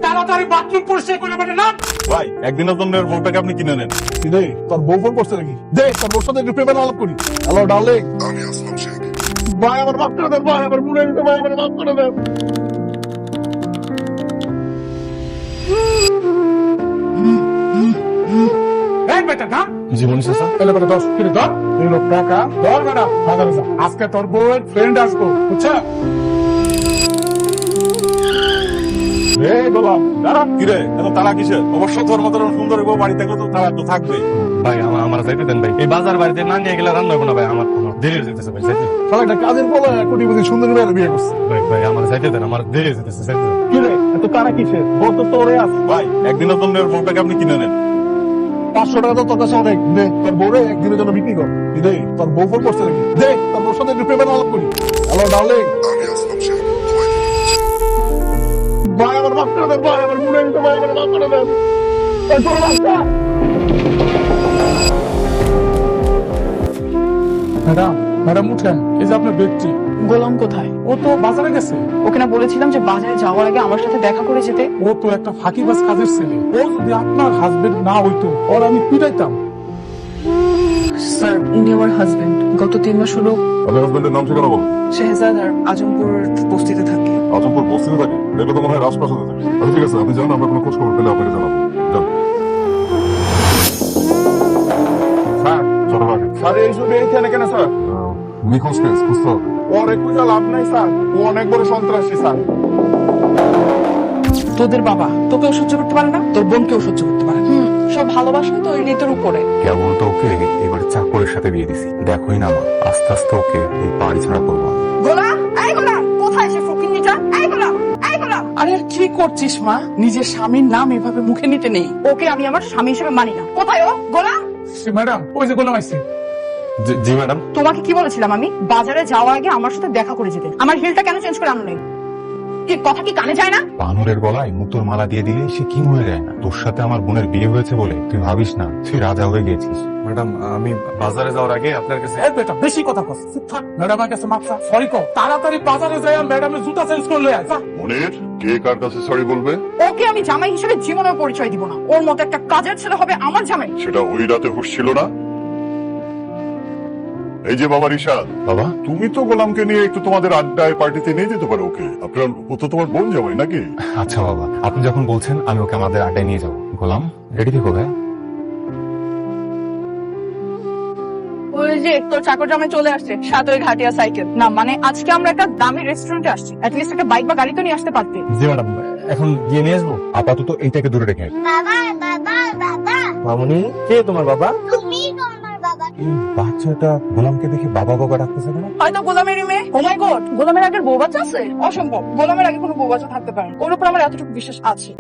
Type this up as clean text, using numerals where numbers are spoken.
তাড়াতাড়ি বাথরুম পরিষ্কার করে বেটা না। ভাই একদিনের জন্য বউটাকে আপনি কিনে নেন। রে তোর বউ ফোন করছে নাকি? দে তোর বউর সাথে একটু প্রেমের আলাপ করি। হ্যালো ডার্লিং, আমি আসলাম শেখ। ভাই আমার মাফ করে দেন, ভাই আমার মনে হইছে, ভাই আমার মাফ করে দেন। এই বেটা না জীবন শেষা এলে বেটা 10 কিলো ধর, এই লোক টাকা ধর বেটা বাজারে যা। আজকে তোর বউয়ের ফ্রেন্ড আসবো বুঝছো? রে গোলাম দাঁড়া, কিরে এত তারা কিসের? অবশ্য তোর মতো সুন্দর বউ বাড়ি থাকলে তো তারা তো থাকবে। ভাই আমার যাইতে দেন ভাই, এই বাজার বাড়িতে না নিয়ে গেলে রান্না হবে না ভাই, আমার দেরি হয়ে যেতেছে ভাই, যাইতে শালা একটা কাজের বলে কোটিপতি সুন্দর মেয়ের বিয়ে করছে। ভাই আমার যাইতে দেন, আমার দেরি হয়ে যেতেছে, যাইতে দেন। কি রে এত তারা কিসের? বউ তো তোরে আছে। ভাই একদিনের জন্য বউটাকে আপনি কিনে নেন। 500 টাকা তো তোর কাছে অনেক। দে তোর বউরে একদিনের জন্য বিক্রি কর। রে তোর বউ ফোন করছে নাকি? দে তোর বউর সাথে একটু প্রেমের আলাপ করি। হ্যালো ডার্লিং, আমি আসলাম শেখ। মোবাইল ভাই আমার মাফ করে দেন, ভাই আমার মনে হইছে, ভাই আমার মাফ করে দেন। এই তোর বাচ্চা। ম্যাডাম ম্যাডাম উঠেন, এই যে আপনার ব্যক্তি গোলাম কোথায়? ও তো বাজারে গেছে। ওকে না বলেছিলাম যে বাজারে যাওয়ার আগে আমার সাথে দেখা করে যেতে? ও তো একটা ফাঁকিবাজ কাজের ছেলে। ও যদি আপনার হাজবেন্ড না হইতো ওর আমি পিটাইতাম। স্যার উনি আমার হাজবেন্ড। গত 3 মাস হলো আপনার হাজবেন্ডের নাম ঠিকানা বলুন। শেহজাদ আর আজমপুর বস্তিতে থাকে। আজমপুর বস্তিতে থাকে, দেখলে তো মনে হয় রাজপ্রাসাদে থাকে। আচ্ছা ঠিক আছে, আপনি জানেন, আমরা কোনো খোঁজ খবর পেলে আপনাকে জানাবো। যান। স্যার ছোট ভাই স্যার এই ছবি এইখানে কেন স্যার? নিখোঁজ কেস খুঁজতে হবে। ওর খুঁজে লাভ নাই স্যার, ও অনেক বড় সন্ত্রাসী স্যার। তোদের বাবা তোকেও সহ্য করতে পারে না, তোর বোনকেও সহ্য করতে পারে না। সব ভালোবাসা তো ওই ঋতুর উপরে। কেবল তো ওকে এবার চাকরের সাথে বিয়ে দিছি, দেখোই না মা, আস্তে আস্তে ওকে এই বাড়ি ছাড়া করবো। গোলাম, এই গোলাম, কোথায় সে ফকিন্নিটা? এই গোলাম, এই গোলাম। আরে আর কি করছিস মা? নিজের স্বামীর নাম এভাবে মুখে নিতে নেই। ওকে আমি আমার স্বামী হিসেবে মানি না। কোথায় ও? গোলাম, ম্যাডাম ওই যে গোলাম আইছে। জি ম্যাডাম। তোমাকে কি বলেছিলাম আমি? বাজারে যাওয়ার আগে আমার সাথে দেখা করে যেতে। আমার হিলটা কেন চেঞ্জ করে আনো নাই? কি কথা কি কানে যায় না? বানরের গলায় মুক্তোর মালা দিয়ে দিলে সে কি হয়ে যায় না? তোর সাথে আমার বোনের বিয়ে হয়েছে বলে তুই ভাবিস না তুই রাজা হয়ে গেছিস। ম্যাডাম আমি বাজারে যাওয়ার আগে আপনার কাছে এই বেটা বেশি কথা কস, চুপ থাক। ম্যাডামের কাছে মাপ চা, সরি কও। তাড়াতাড়ি বাজারে যাই ম্যাডামের জুতা চেঞ্জ করে লয়ে আয়। যা। মনির, কে কার কাছে সরি বলবে? ওকে আমি জামাই হিসেবে জীবনেও পরিচয় দিব না। ওর মতো একটা কাজের ছেলে হবে আমার জামাই। সেটা ওই রাতে হুশ ছিল না? এই যে বাবা রিশাদ, বাবা তুমি তো গোলামকে নিয়ে একটু তোমাদের আড্ডায় পার্টিতে নিয়ে যেতে পারো ওকে। আপনার ও তো তোমার বোন জামাই নাকি? আচ্ছা বাবা, আপনি যখন বলছেন আমি ওকে আমাদের আড্ডায় নিয়ে যাবো। গোলাম রেডি থেকো ভাই। ওই যে তোর চাকর জামাই চলে আসছে, সাথে ওই ঘাটিয়া সাইকেল। না মানে আজকে আমরা একটা দামি রেস্টুরেন্টে আসছি, অ্যাটলিস্ট একটা বাইক বা গাড়ি তো নিয়ে আসতে পারতে। জি ম্যাডাম, এখন গিয়ে নিয়ে আসবো। আপাতত এইটাকে দূরে রেখে আয়। বাবা বাবা বাবা মামুনি কে তোমার বাবা? তুমি তো আমার বাবা। এই বাচ্চাটা গোলামকে দেখে বাবা বাবা ডাকতেছে কেন? হয়তো গোলামের মেয়ে। ও মাই গড, গোলামের আগের বউ বাচ্চা আছে? অসম্ভব, গোলামের আগে কোনো বউ বাচ্চা থাকতে পারে না। ওর উপর আমার এতটুকু বিশ্বাস আছে।